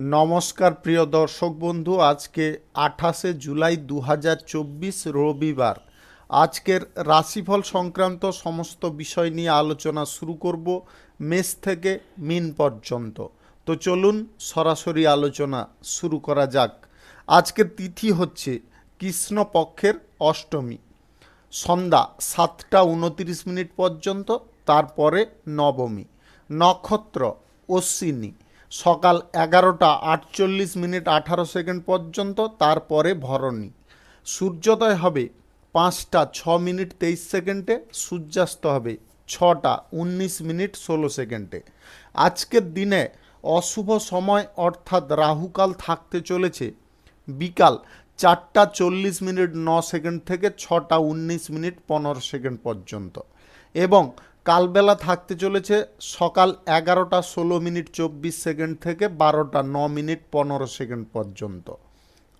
নমস্কার প্রিয় দর্শক বন্ধু, আজকে 28 জুলাই 2024 রবিবার। আজকের রাশিফল সংক্রান্ত সমস্ত বিষয় নিয়ে আলোচনা শুরু করব, মেষ থেকে মীন পর্যন্ত। তো চলুন সরাসরি আলোচনা শুরু করা যাক। আজকের তিথি হচ্ছে কৃষ্ণপক্ষের অষ্টমী, সন্ধ্যা 7টা 29 মিনিট পর্যন্ত, তারপরে নবমী। নক্ষত্র অশ্বিনী, সকাল 11টা 48 মিনিট 18 সেকেন্ড পর্যন্ত, তারপরে ভরণী। সূর্যোদয় হবে 5টা 6 মিনিট 23 সেকেন্ডে, সূর্যাস্ত হবে 6টা 19 মিনিট 16 সেকেন্ডে। আজকের দিনে অশুভ সময় অর্থাৎ রাহুকাল থাকতে চলেছে বিকাল 4টা 40 মিনিট 9 সেকেন্ড থেকে 6টা 19 মিনিট 15 সেকেন্ড পর্যন্ত, এবং কালবেলা থাকতে চলেছে সকাল 11টা 16 মিনিট 24 সেকেন্ড থেকে 12টা 9 মিনিট 15 সেকেন্ড পর্যন্ত।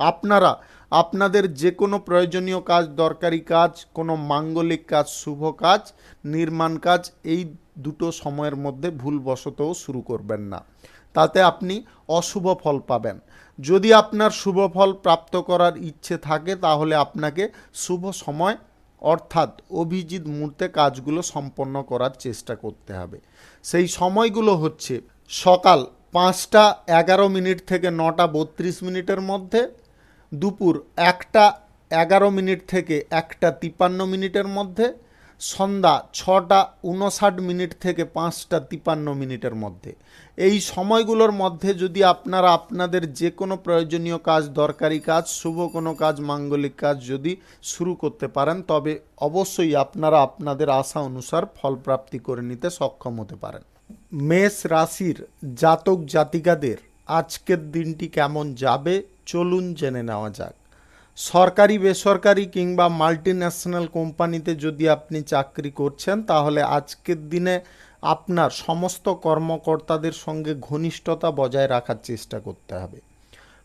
আপনারা আপনাদের যে কোনো প্রয়োজনীয় কাজ, দরকারি কাজ, কোনো মাঙ্গলিক কাজ, শুভ কাজ, নির্মাণ কাজ এই দুটো সময়ের মধ্যে ভুলবশতও শুরু করবেন না, তাতে আপনি অশুভ ফল পাবেন। যদি আপনার শুভ ফল প্রাপ্ত করার ইচ্ছে থাকে তাহলে আপনাকে শুভ সময় অর্থাৎ অভিজিৎ মুহূর্তে কাজগুলো সম্পন্ন করার চেষ্টা করতে হবে। সেই সময়গুলো হচ্ছে সকাল 5টা 11 মিনিট থেকে 9টা 32 মিনিটের মধ্যে, দুপুর 1টা 11 মিনিট থেকে 1টা 53 মিনিটের মধ্যে, সন্ধ্যা 6টা 59 মিনিট থেকে 5টা 53 মিনিটের মধ্যে। এই সময়গুলোর মধ্যে যদি আপনারা আপনাদের যে কোনো প্রয়োজনীয় কাজ, দরকারি কাজ, শুভ কোনো কাজ, মাঙ্গলিক কাজ যদি শুরু করতে পারেন, তবে অবশ্যই আপনারা আপনাদের আশা অনুসার ফলপ্রাপ্তি করে নিতে সক্ষম হতে পারেন। মেষ রাশির জাতক জাতিকাদের আজকের দিনটি কেমন যাবে চলুন জেনে নেওয়া যাক। সরকারি, বেসরকারি কিংবা মাল্টিন্যাশনাল কোম্পানিতে যদি আপনি চাকরি করছেন তাহলে আজকের দিনে আপনার সমস্ত কর্মকর্তাদের সঙ্গে ঘনিষ্ঠতা বজায় রাখার চেষ্টা করতে হবে।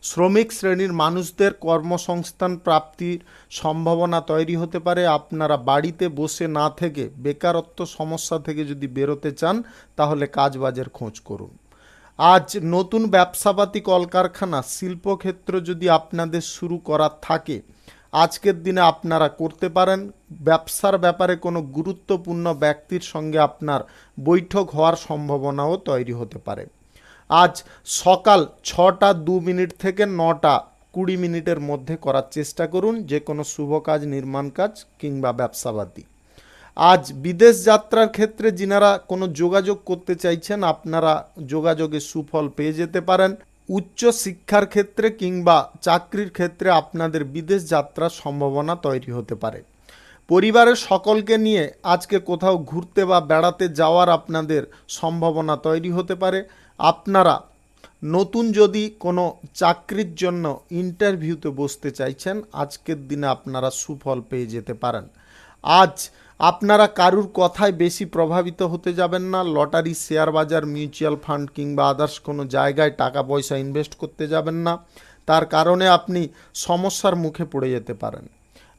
শ্রমিক শ্রেণীর মানুষদের কর্মসংস্থান প্রাপ্তির সম্ভাবনা তৈরি হতে পারে। আপনারা বাড়িতে বসে না থেকে বেকারত্ব সমস্যা থেকে যদি বেরোতে চান তাহলে কাজবাজের খোঁজ করুন। আজ নতুন ব্যবসাপাতি, কলকারখানা, শিল্পক্ষেত্র যদি আপনাদের শুরু করার থাকে আজকের দিনে আপনারা করতে পারেন। ব্যবসার ব্যাপারে কোনো গুরুত্বপূর্ণ ব্যক্তির সঙ্গে আপনার বৈঠক হওয়ার সম্ভাবনাও তৈরি হতে পারে। আজ সকাল 6টা 2 মিনিট থেকে 9টা 20 মিনিটের মধ্যে করার চেষ্টা করুন যে কোনো শুভ কাজ, নির্মাণ কাজ কিংবা ব্যবসাপাতি। আজ বিদেশ যাত্রার ক্ষেত্রে যিনারা কোনো যোগাযোগ করতে চাইছেন আপনারা যোগাযোগে সুফল পেয়ে যেতে পারেন। উচ্চ শিক্ষার ক্ষেত্রে কিংবা চাকরির ক্ষেত্রে আপনাদের বিদেশ যাত্রার সম্ভাবনা তৈরি হতে পারে। পরিবারের সকলকে নিয়ে আজকে কোথাও ঘুরতে বা বেড়াতে যাওয়ার আপনাদের সম্ভাবনা তৈরি হতে পারে। আপনারা নতুন যদি কোনো চাকরির জন্য ইন্টারভিউতে বসতে চাইছেন আজকের দিনে আপনারা সুফল পেয়ে যেতে পারেন। আজ আপনারা কারুর কথায় বেশি প্রভাবিত হতে যাবেন না। লটারি, শেয়ার বাজার, মিউচুয়াল ফান্ড কিংবা আদার্স কোনো জায়গায় টাকা পয়সা ইনভেস্ট করতে যাবেন না, তার কারণে আপনি সমস্যার মুখে পড়ে যেতে পারেন।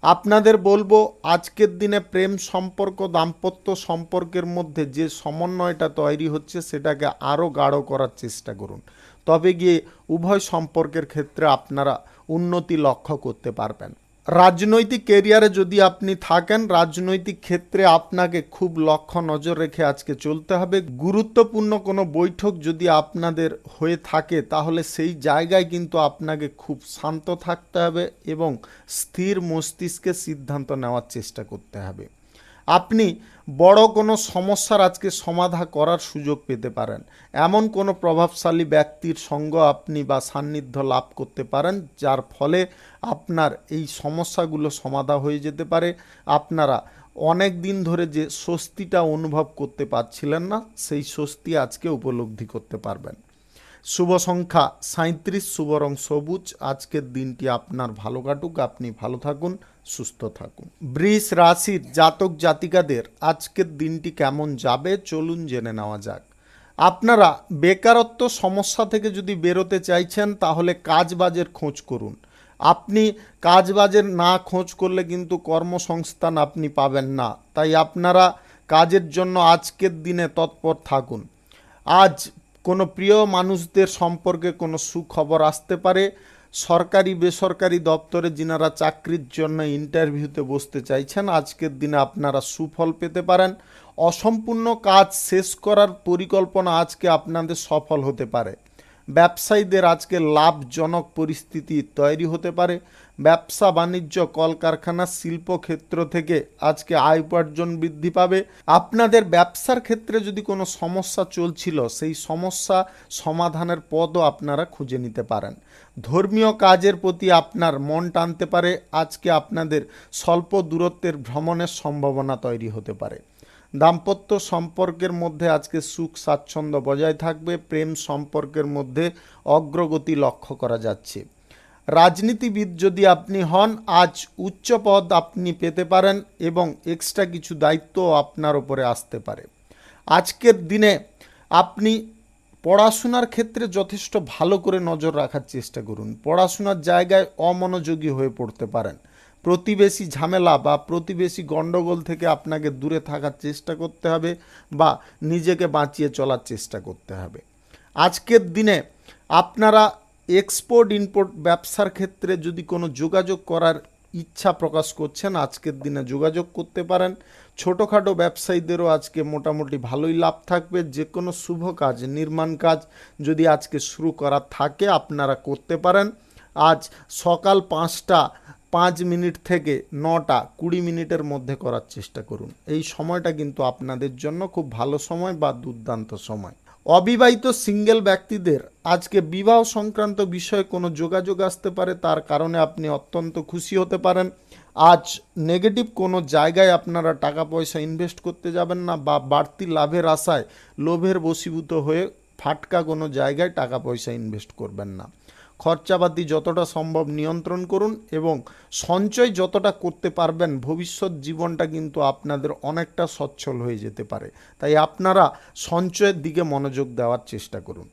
আপনাদের বলবো আজকের দিনে প্রেম সম্পর্ক, দাম্পত্য সম্পর্কের মধ্যে যে সমন্বয়টা তৈরি হচ্ছে সেটাকে আরও গাঢ় করার চেষ্টা করুন, তবে গিয়ে উভয় সম্পর্কের ক্ষেত্রে আপনারা উন্নতি লক্ষ্য করতে পারবেন। রাজনৈতিক কেরিয়ারে যদি আপনি থাকেন রাজনৈতিক ক্ষেত্রে আপনাকে খুব লক্ষ্য নজর রেখে আজকে চলতে হবে। গুরুত্বপূর্ণ কোনো বৈঠক যদি আপনাদের হয়ে থাকে তাহলে সেই জায়গায় কিন্তু আপনাকে খুব শান্ত থাকতে হবে এবং স্থির মস্তিষ্কে সিদ্ধান্ত নেওয়ার চেষ্টা করতে হবে। আপনি বড় কোনো সমস্যার আজকে সমাধান করার সুযোগ পেতে পারেন। এমন কোনো প্রভাবশালী ব্যক্তির সঙ্গ আপনি বা সান্নিধ্য লাভ করতে পারেন যার ফলে আপনার এই সমস্যাগুলো সমাধান হয়ে যেতে পারে। আপনারা অনেক দিন ধরে যে স্বস্তিটা অনুভব করতে পারছিলেন না সেই স্বস্তি আজকে উপলব্ধি করতে পারবেন। শুভ সংখ্যা 37, শুভ রং সবুজ। আজকের দিনটি আপনার ভালো কাটুক, আপনি ভালো থাকুন, সুস্থ থাকুন। বৃষ রাশির জাতক জাতিকাদের আজকের দিনটি কেমন যাবে চলুন জেনে নেওয়া যাক। আপনারা বেকারত্ব সমস্যা থেকে যদি বেরোতে চাইছেন তাহলে কাজবাজের খোঁজ করুন। আপনি কাজবাজের না খোঁজ করলে কিন্তু কর্মসংস্থান আপনি পাবেন না, তাই আপনারা কাজের জন্য আজকের দিনে তৎপর থাকুন। আজ কোনো প্রিয় মানুষদের সম্পর্কে কোনো সুখবর আসতে পারে। সরকারি বেসরকারি দপ্তরে যিনারা চাকরির জন্য ইন্টারভিউতে বসতে চাইছেন, আজকের দিনে আপনারা সুফল পেতে পারেন। অসম্পূর্ণ কাজ শেষ করার পরিকল্পনা আজকে আপনাদের সফল হতে পারে। ব্যবসায়ীদের আজকে লাভজনক পরিস্থিতি তৈরি হতে পারে। ব্যবসা বাণিজ্য, কলকারখানা, শিল্পক্ষেত্র থেকে আজকে আয় উপার্জন বৃদ্ধি পাবে। আপনাদের ব্যবসার ক্ষেত্রে যদি কোনো সমস্যা চলছিল, সেই সমস্যা সমাধানের পথও আপনারা খুঁজে নিতে পারেন। ধর্মীয় কাজের প্রতি আপনার মন টানতে পারে। আজকে আপনাদের স্বল্প দূরত্বের ভ্রমণের সম্ভাবনা তৈরি হতে পারে। দাম্পত্য সম্পর্কের মধ্যে আজকে সুখ স্বাচ্ছন্দ্য বজায় থাকবে। প্রেম সম্পর্কের মধ্যে অগ্রগতি লক্ষ্য করা যাচ্ছে। রাজনীতিবিদ যদি আপনি হন, আজ উচ্চ পদ আপনি পেতে পারেন এবং এক্সট্রা কিছু দায়িত্ব আপনার উপরে আসতে পারে। আজকের দিনে আপনি পড়াশোনার ক্ষেত্রে যথেষ্ট ভালো করে নজর রাখার চেষ্টা করুন। পড়াশোনার জায়গায় অমনোযোগী হয়ে পড়তে পারেন। প্রতিবেশী ঝামেলা বা প্রতিবেশী গণ্ডগোল থেকে আপনাকে দূরে থাকার চেষ্টা করতে হবে বা নিজেকে বাঁচিয়ে চলার চেষ্টা করতে হবে। আজকের দিনে আপনারা এক্সপোর্ট ইম্পোর্ট ব্যবসার ক্ষেত্রে যদি কোনো যোগাযোগ করার ইচ্ছা প্রকাশ করছেন, আজকের দিনে যোগাযোগ করতে পারেন। ছোটোখাটো ব্যবসায়ীদেরও আজকে মোটামুটি ভালোই লাভ থাকবে। যে কোনো শুভ কাজ, নির্মাণ কাজ যদি আজকে শুরু করা থাকে আপনারা করতে পারেন। আজ সকাল 5:05 থেকে 9:20 মধ্যে করার চেষ্টা করুন। এই সময়টা কিন্তু আপনাদের জন্য খুব ভালো সময় বা দুর্দান্ত সময়। অবিবাহিত সিঙ্গেল ব্যক্তিদের আজকে বিবাহ সংক্রান্ত বিষয়ে কোনো যোগাযোগ আসতে পারে, তার কারণে আপনি অত্যন্ত খুশি হতে পারেন। আজ নেগেটিভ কোনো জায়গায় আপনারা টাকা পয়সা ইনভেস্ট করতে যাবেন না বা বাড়তি লাভের আশায় লোভের বশীভূত হয়ে ফাটকা কোনো জায়গায় টাকা পয়সা ইনভেস্ট করবেন না। খরচাপাতি যতটা সম্ভব নিয়ন্ত্রণ করুন এবং সঞ্চয় যতটা করতে পারবেন, ভবিষ্যৎ জীবনটা কিন্তু আপনাদের অনেকটা সচ্ছল হয়ে যেতে পারে। তাই আপনারা সঞ্চয়ের দিকে মনোযোগ দেওয়ার চেষ্টা করুন।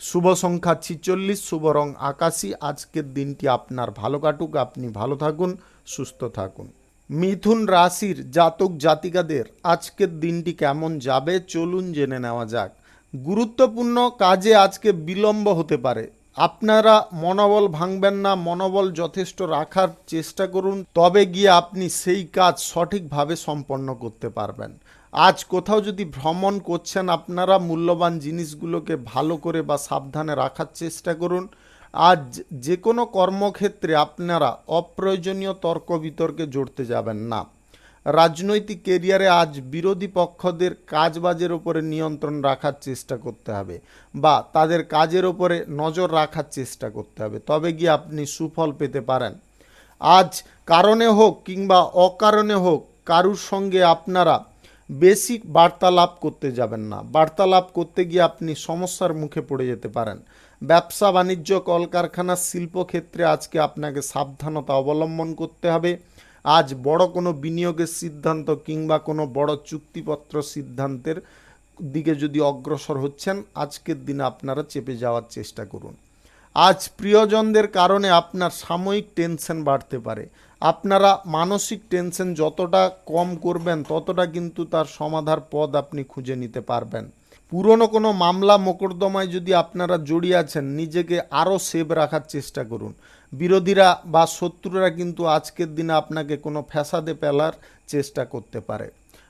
শুভ সংখ্যা 46, শুভ রং আকাশী। আজকের দিনটি আপনার ভালো কাটুক, আপনি ভালো থাকুন, সুস্থ থাকুন। মিথুন রাশির জাতক জাতিকাদের আজকের দিনটি কেমন যাবে চলুন জেনে নেওয়া যাক। গুরুত্বপূর্ণ কাজে আজকে বিলম্ব হতে পারে। আপনারা মনোবল ভাঙবেন না, মনোবল যথেষ্ট রাখার চেষ্টা করুন, তবে গিয়ে আপনি সেই কাজ সঠিকভাবে সম্পন্ন করতে পারবেন। আজ কোথাও যদি ভ্রমণ করছেন, আপনারা মূল্যবান জিনিসগুলোকে ভালো করে বা সাবধানে রাখার চেষ্টা করুন। আজ যে কোনো কর্মক্ষেত্রে আপনারা অপ্রয়োজনীয় তর্ক বিতর্কে জড়তে যাবেন না। রাজনৈতিক কেরিয়ারে আজ বিরোধী পক্ষদের কাজবাজের উপরে নিয়ন্ত্রণ রাখার চেষ্টা করতে হবে বা তাদের কাজের উপরে নজর রাখার চেষ্টা করতে হবে, তবে গিয়ে আপনি সুফল পেতে পারেন। আজ কারণে হোক কিংবা অকারণে হোক কারুর সঙ্গে আপনারা বেশি বার্তালাপ করতে যাবেন না। বার্তালাপ করতে গিয়ে আপনি সমস্যার মুখে পড়ে যেতে পারেন। ব্যবসা বাণিজ্য, কলকারখানা, শিল্পক্ষেত্রে আজকে আপনাকে সাবধানতা অবলম্বন করতে হবে। আজ বড় কোনো বিনিয়োগের সিদ্ধান্ত কিংবা কোনো বড় চুক্তিপত্র সিদ্ধান্তের দিকে যদি অগ্রসর হচ্ছেন, আজকের দিনে আপনারা চেপে যাওয়ার চেষ্টা করুন। আজ প্রিয়জনদের কারণে আপনার সাময়িক টেনশন বাড়তে পারে। আপনারা মানসিক টেনশন যতটা কম করবেন, ততটা কিন্তু তার সমাধার পথ আপনি খুঁজে নিতে পারবেন। পুরনো কোনো মামলা মোকদ্দমায় যদি আপনারা জড়িয়ে আছেন, নিজেকে আরও সেভ রাখার চেষ্টা করুন। বিরোধীরা বা শত্রুরা কিন্তু আজকের দিনে আপনাকে কোনো ফ্যাসাদে ফেলার চেষ্টা করতে পারে।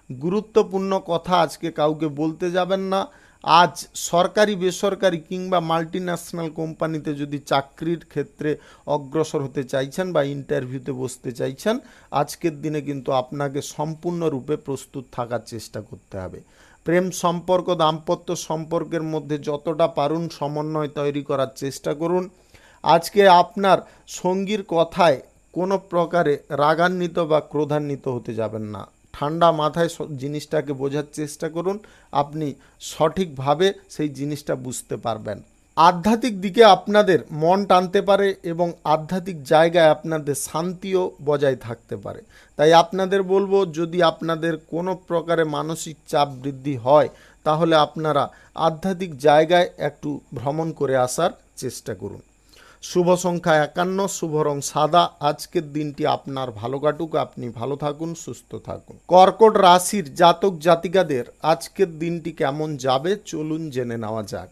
গুরুত্বপূর্ণ কথা আজকে কাউকে বলতে যাবেন না। আজ সরকারি বেসরকারি কিংবা মাল্টিন্যাশনাল কোম্পানিতে যদি চাকরির ক্ষেত্রে অগ্রসর হতে চাইছেন বা ইন্টারভিউতে বসতে চাইছেন, আজকের দিনে কিন্তু আপনাকে সম্পূর্ণরূপে প্রস্তুত থাকার চেষ্টা করতে হবে। প্রেম সম্পর্ক, দাম্পত্য সম্পর্কের মধ্যে যতটা পারুন সমন্বয় তৈরি করার চেষ্টা করুন। আজকে আপনার সঙ্গীর কথায় কোনো প্রকারে রাগান্বিত বা ক্রোধান্বিত হতে যাবেন না। ঠান্ডা মাথায় জিনিসটাকে বোঝার চেষ্টা করুন, আপনি সঠিকভাবে সেই জিনিসটা বুঝতে পারবেন। আধ্যাত্মিক দিকে আপনাদের মন টানতে পারে এবং আধ্যাত্মিক জায়গায় আপনাদের শান্তিও বজায় থাকতে পারে। তাই আপনাদের বলবো, যদি আপনাদের কোনো প্রকারে মানসিক চাপ বৃদ্ধি হয়, তাহলে আপনারা আধ্যাত্মিক জায়গায় একটু ভ্রমণ করে আসার চেষ্টা করুন। শুভ সংখ্যা 51, শুভ রং সাদা। আজকের দিনটি আপনার ভালো কাটুক, আপনি ভালো থাকুন, সুস্থ থাকুন। কর্কট রাশির জাতক জাতিকাদের আজকের দিনটি কেমন যাবে চলুন জেনে নেওয়া যাক।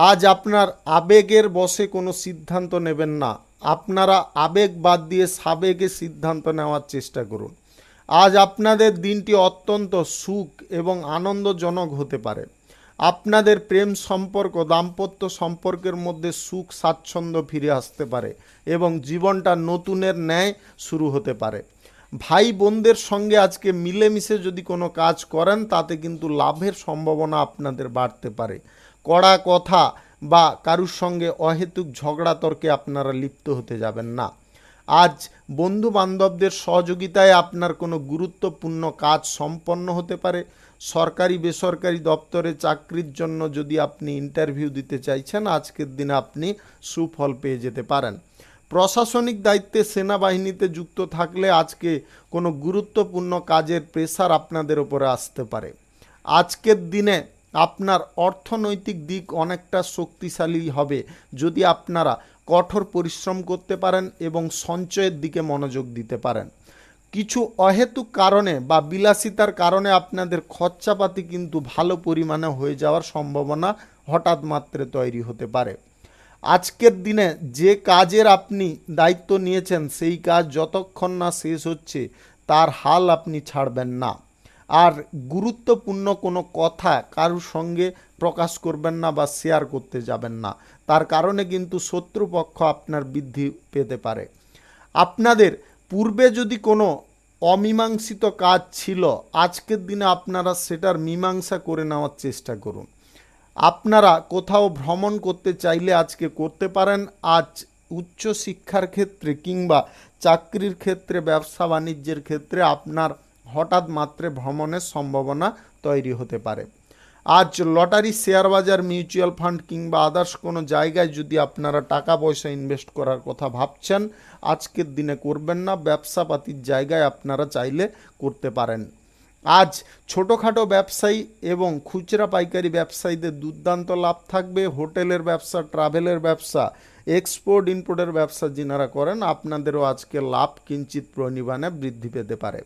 আজ আপনার আবেগের বশে কোনো সিদ্ধান্ত নেবেন না, আপনারা আবেগ বাদ দিয়ে সাবেগে সিদ্ধান্ত নেওয়ার চেষ্টা করুন। আজ আপনাদের দিনটি অত্যন্ত সুখ এবং আনন্দজনক হতে পারে। আপনাদের প্রেম সম্পর্ক, দাম্পত্য সম্পর্কের মধ্যে সুখ স্বাচ্ছন্দ্য ফিরে আসতে পারে এবং জীবনটা নতুনের ন্যায় শুরু হতে পারে। ভাই বোনদের সঙ্গে আজকে মিলেমিশে যদি কোনো কাজ করেন তাতে কিন্তু লাভের সম্ভাবনা আপনাদের বাড়তে পারে। কড়া কথা বা কারুর সঙ্গে অহেতুক ঝগড়া তর্কে আপনারা লিপ্ত হতে যাবেন না। আজ বন্ধু বান্ধবদের সহযোগিতায় আপনার কোনো গুরুত্বপূর্ণ কাজ সম্পন্ন হতে পারে। সরকারি বেসরকারি দপ্তরে চাকরির জন্য যদি আপনি ইন্টারভিউ দিতে চাইছেন, আজকের দিনে আপনি সুফল পেয়ে যেতে পারেন। প্রশাসনিক দায়িত্বে সেনাবাহিনীতে যুক্ত থাকলে আজকে কোনো গুরুত্বপূর্ণ কাজের প্রেসার আপনাদের উপরে আসতে পারে। আজকের দিনে আপনার অর্থনৈতিক দিক অনেকটা শক্তিশালী হবে যদি আপনারা কঠোর পরিশ্রম করতে পারেন এবং সঞ্চয়ের দিকে মনোযোগ দিতে পারেন। কিছু অহেতুক কারণে বা বিলাসিতার কারণে আপনাদের খরচাপাতি কিন্তু ভালো পরিমাণে হয়ে যাওয়ার সম্ভাবনা হঠাৎ মাত্রে তৈরি হতে পারে। আজকের দিনে যে কাজের আপনি দায়িত্ব নিয়েছেন সেই কাজ যতক্ষণ না শেষ হচ্ছে তার হাল আপনি ছাড়বেন না। আর গুরুত্বপূর্ণ কোনো কথা কারুর সঙ্গে প্রকাশ করবেন না বা শেয়ার করতে যাবেন না, তার কারণে কিন্তু শত্রুপক্ষ আপনার বৃদ্ধি পেতে পারে। আপনাদের পূর্বে যদি কোনো অমীমাংসিত কাজ ছিল, আজকের দিনে আপনারা সেটার মীমাংসা করে নেওয়ার চেষ্টা করুন। আপনারা কোথাও ভ্রমণ করতে চাইলে আজকে করতে পারেন। আজ উচ্চ শিক্ষার ক্ষেত্রে কিংবা চাকরির ক্ষেত্রে, ব্যবসা বাণিজ্যের ক্ষেত্রে আপনার হঠাৎ মাত্রে ভ্রমণের সম্ভাবনা তৈরি হতে পারে। আজ লটারি, শেয়ার বাজার, মিউচুয়াল ফান্ড কিংবা আদার্স কোনো জায়গায় যদি আপনারা টাকা পয়সা ইনভেস্ট করার কথা ভাবছেন, আজকের দিনে করবেন না। ব্যবসাপাতির জায়গায় আপনারা চাইলে করতে পারেন। আজ ছোটোখাটো ব্যবসায়ী এবং খুচরা পাইকারি ব্যবসায়ীদের দুর্দান্ত লাভ থাকবে। হোটেলের ব্যবসা, ট্রাভেলের ব্যবসা, এক্সপোর্ট ইম্পোর্টের ব্যবসা যিনারা করেন, আপনাদেরও আজকে লাভ কিঞ্চিত পরিমাণে বৃদ্ধি পেতে পারে।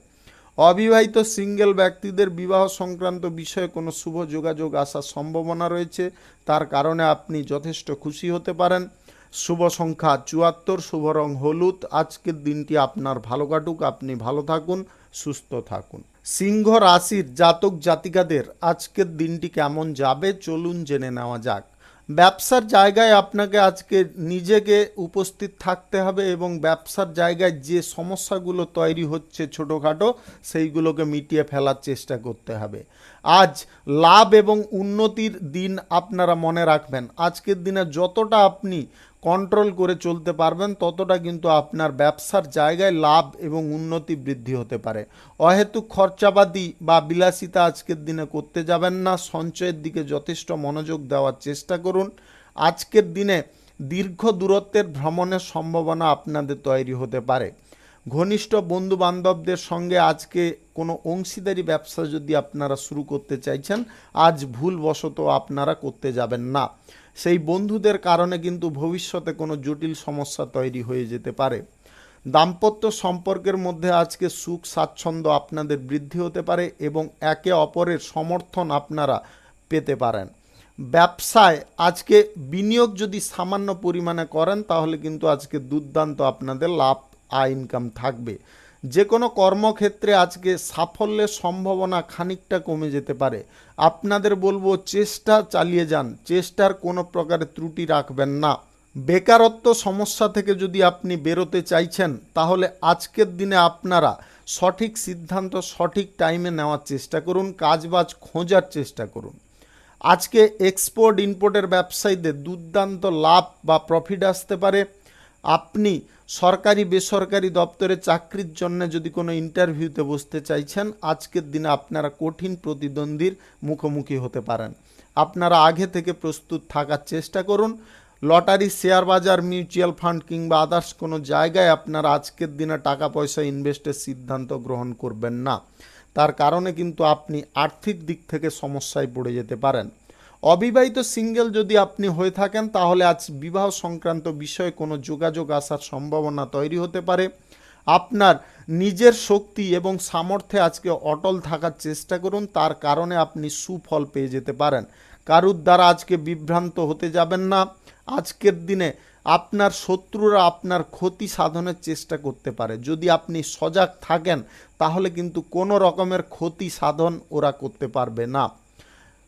অবিবাহিত সিঙ্গেল ব্যক্তিদের বিবাহ সংক্রান্ত বিষয়ে কোনো শুভ যোগাযোগ আসার সম্ভাবনা রয়েছে, তার কারণে আপনি যথেষ্ট খুশি হতে পারেন। শুভ সংখ্যা 74, শুভ রং হলুদ। আজকের দিনটি আপনার ভালো কাটুক, আপনি ভালো থাকুন, সুস্থ থাকুন। সিংহ রাশির জাতক জাতিকাদের আজকের দিনটি কেমন যাবে চলুন জেনে নেওয়া যাক। ব্যবসার জায়গায় আপনাকে আজকে নিজেকে উপস্থিত থাকতে হবে এবং ব্যবসার জায়গায় যে সমস্যাগুলো তৈরি হচ্ছে ছোটোখাটো, সেইগুলোকে মিটিয়ে ফেলার চেষ্টা করতে হবে। আজ লাভ এবং উন্নতির দিন আপনারা মনে রাখবেন। আজকের দিনে যতটা আপনি কন্ট্রোল করে চলতে পারবেন ততটা কিন্তু আপনার ব্যবসার জায়গায় লাভ এবং উন্নতি বৃদ্ধি হতে পারে। অহেতুক খরচাপাতি বা বিলাসিতা আজকের দিনে করতে যাবেন না। সঞ্চয়ের দিকে যথেষ্ট মনোযোগ দেওয়ার চেষ্টা করুন। আজকের দিনে দীর্ঘ দূরত্বের ভ্রমণের সম্ভাবনা আপনাদের তৈরি হতে পারে। ঘনিষ্ঠ বন্ধু বান্ধবদের সঙ্গে আজকে কোনো অংশীদারি ব্যবসা যদি আপনারা শুরু করতে চাইছেন, আজ ভুলবশত আপনারা করতে যাবেন না। সেই বন্ধুদের কারণে কিন্তু ভবিষ্যতে কোনো জটিল সমস্যা তৈরি হয়ে যেতে পারে। দাম্পত্য সম্পর্কের মধ্যে আজকে সুখ স্বাচ্ছন্দ্য আপনাদের বৃদ্ধি হতে পারে এবং একে অপরের সমর্থন আপনারা পেতে পারেন। ব্যবসায় আজকে বিনিয়োগ যদি সামান্য পরিমাণে করেন তাহলে কিন্তু আজকে দুর্দান্ত আপনাদের লাভ ইনকাম থাকবে। যে কোনো কর্মক্ষেত্রে আজকে সাফল্যের সম্ভাবনা খানিকটা কমে যেতে পারে। আপনাদের বলবো চেষ্টা চালিয়ে যান, চেষ্টার কোনো প্রকারের ত্রুটি রাখবেন না। বেকারত্ব সমস্যা থেকে যদি আপনি বেরোতে চাইছেন তাহলে আজকের দিনে আপনারা সঠিক সিদ্ধান্ত সঠিক টাইমে নেওয়ার চেষ্টা করুন, কাজবাজ খোঁজার চেষ্টা করুন। আজকে এক্সপোর্ট ইম্পোর্টের ব্যবসায়ীদের দুর্দান্ত লাভ বা প্রফিট আসতে পারে। আপনি সরকারি বেসরকারি দপ্তরে চাকরির জন্য যদি কোনো ইন্টারভিউতে বসতে চাইছেন, আজকের দিনে আপনারা কঠিন প্রতিদ্বন্দ্বীর মুখোমুখি হতে পারেন। আপনারা আগে থেকে প্রস্তুত থাকার চেষ্টা করুন। লটারি, শেয়ার বাজার, মিউচুয়াল ফান্ড কিংবা আদার্স কোনো জায়গায় আপনারা আজকের দিনে টাকা পয়সা ইনভেস্টের সিদ্ধান্ত গ্রহণ করবেন না, তার কারণে কিন্তু আপনি আর্থিক দিক থেকে সমস্যায় পড়ে যেতে পারেন। অবিবাহিত সিঙ্গেল যদি আপনি হয়ে থাকেন তাহলে আজ বিবাহ সংক্রান্ত বিষয়ে কোনো যোগাযোগ আসার সম্ভাবনা তৈরি হতে পারে। আপনার নিজের শক্তি এবং সামর্থ্যে আজকে অটল থাকার চেষ্টা করুন, তার কারণে আপনি সুফল পেয়ে যেতে পারেন। কারুর দ্বারা আজকে বিভ্রান্ত হতে যাবেন না। আজকের দিনে আপনার শত্রুরা আপনার ক্ষতি সাধনের চেষ্টা করতে পারে, যদি আপনি সজাগ থাকেন তাহলে কিন্তু কোনো রকমের ক্ষতি সাধন ওরা করতে পারবে না।